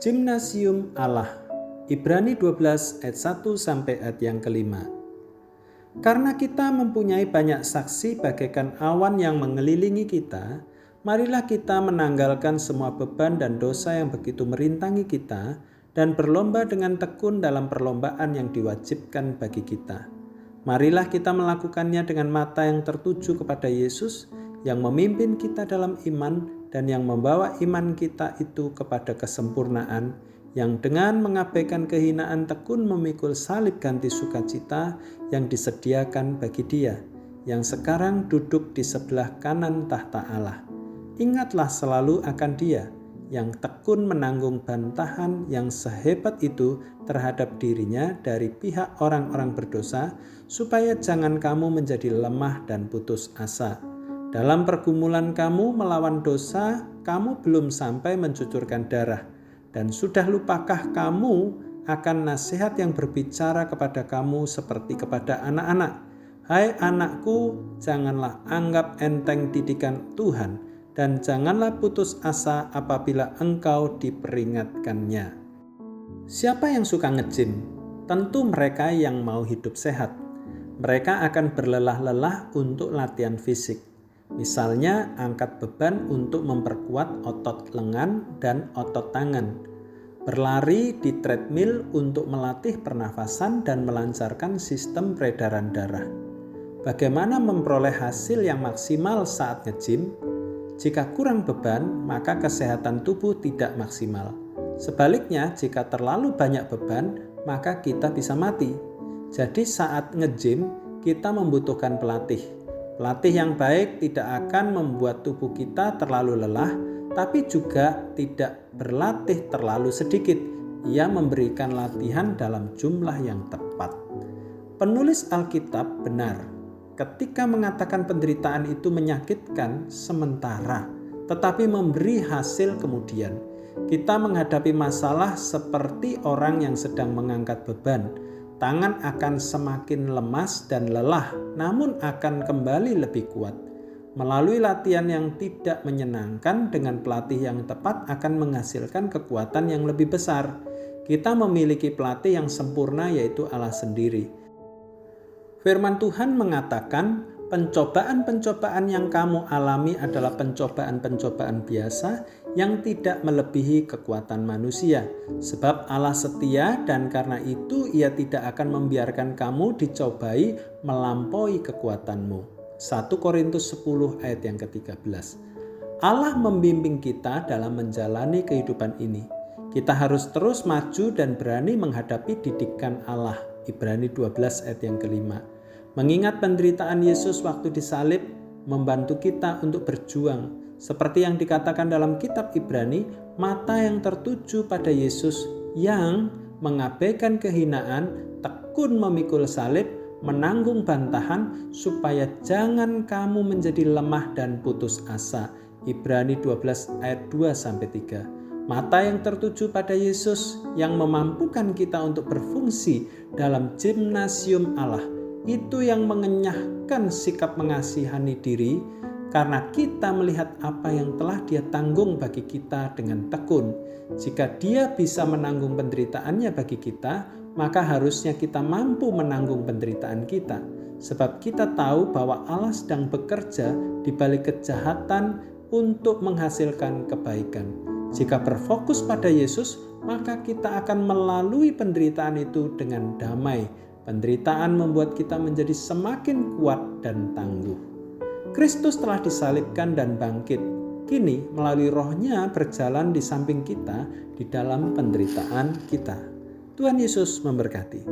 Gimnasium Allah. Ibrani 12 ayat 1 sampai ayat yang kelima. Karena kita mempunyai banyak saksi bagaikan awan yang mengelilingi kita, marilah kita menanggalkan semua beban dan dosa yang begitu merintangi kita dan berlomba dengan tekun dalam perlombaan yang diwajibkan bagi kita. Marilah kita melakukannya dengan mata yang tertuju kepada Yesus yang memimpin kita dalam iman dan yang membawa iman kita itu kepada kesempurnaan, yang dengan mengabaikan kehinaan tekun memikul salib ganti sukacita yang disediakan bagi Dia, yang sekarang duduk di sebelah kanan tahta Allah. Ingatlah selalu akan Dia, yang tekun menanggung bantahan yang sehebat itu terhadap dirinya dari pihak orang-orang berdosa, supaya jangan kamu menjadi lemah dan putus asa. Dalam pergumulan kamu melawan dosa, kamu belum sampai mencucurkan darah. Dan sudah lupakah kamu akan nasihat yang berbicara kepada kamu seperti kepada anak-anak? Hai anakku, janganlah anggap enteng didikan Tuhan, dan janganlah putus asa apabila engkau diperingatkannya. Siapa yang suka nge-gym? Tentu mereka yang mau hidup sehat. Mereka akan berlelah-lelah untuk latihan fisik. Misalnya angkat beban untuk memperkuat otot lengan dan otot tangan. Berlari di treadmill untuk melatih pernafasan dan melancarkan sistem peredaran darah. Bagaimana memperoleh hasil yang maksimal saat nge-gym? Jika kurang beban, maka kesehatan tubuh tidak maksimal. Sebaliknya, jika terlalu banyak beban, maka kita bisa mati. Jadi saat nge-gym, kita membutuhkan pelatih. Pelatih yang baik tidak akan membuat tubuh kita terlalu lelah, tapi juga tidak berlatih terlalu sedikit. Ia memberikan latihan dalam jumlah yang tepat. Penulis Alkitab benar ketika mengatakan penderitaan itu menyakitkan sementara, tetapi memberi hasil kemudian. Kita menghadapi masalah seperti orang yang sedang mengangkat beban. Tangan akan semakin lemas dan lelah, namun akan kembali lebih kuat. Melalui latihan yang tidak menyenangkan dengan pelatih yang tepat akan menghasilkan kekuatan yang lebih besar. Kita memiliki pelatih yang sempurna, yaitu Allah sendiri. Firman Tuhan mengatakan, pencobaan-pencobaan yang kamu alami adalah pencobaan-pencobaan biasa yang tidak melebihi kekuatan manusia. Sebab Allah setia dan karena itu Ia tidak akan membiarkan kamu dicobai melampaui kekuatanmu. 1 Korintus 10 ayat yang ke-13. Allah membimbing kita dalam menjalani kehidupan ini. Kita harus terus maju dan berani menghadapi didikan Allah. Ibrani 12 ayat yang kelima. Mengingat penderitaan Yesus waktu disalib membantu kita untuk berjuang. Seperti yang dikatakan dalam kitab Ibrani, mata yang tertuju pada Yesus yang mengabaikan kehinaan, tekun memikul salib, menanggung bantahan, supaya jangan kamu menjadi lemah dan putus asa. Ibrani 12 ayat 2-3. Mata yang tertuju pada Yesus yang memampukan kita untuk berfungsi dalam gimnasium Allah. Itu yang mengenyahkan sikap mengasihani diri karena kita melihat apa yang telah Dia tanggung bagi kita dengan tekun. Jika Dia bisa menanggung penderitaannya bagi kita, maka harusnya kita mampu menanggung penderitaan kita. Sebab kita tahu bahwa Allah sedang bekerja di balik kejahatan untuk menghasilkan kebaikan. Jika berfokus pada Yesus, maka kita akan melalui penderitaan itu dengan damai. Penderitaan membuat kita menjadi semakin kuat dan tangguh. Kristus telah disalibkan dan bangkit. Kini melalui Roh-Nya berjalan di samping kita di dalam penderitaan kita. Tuhan Yesus memberkati.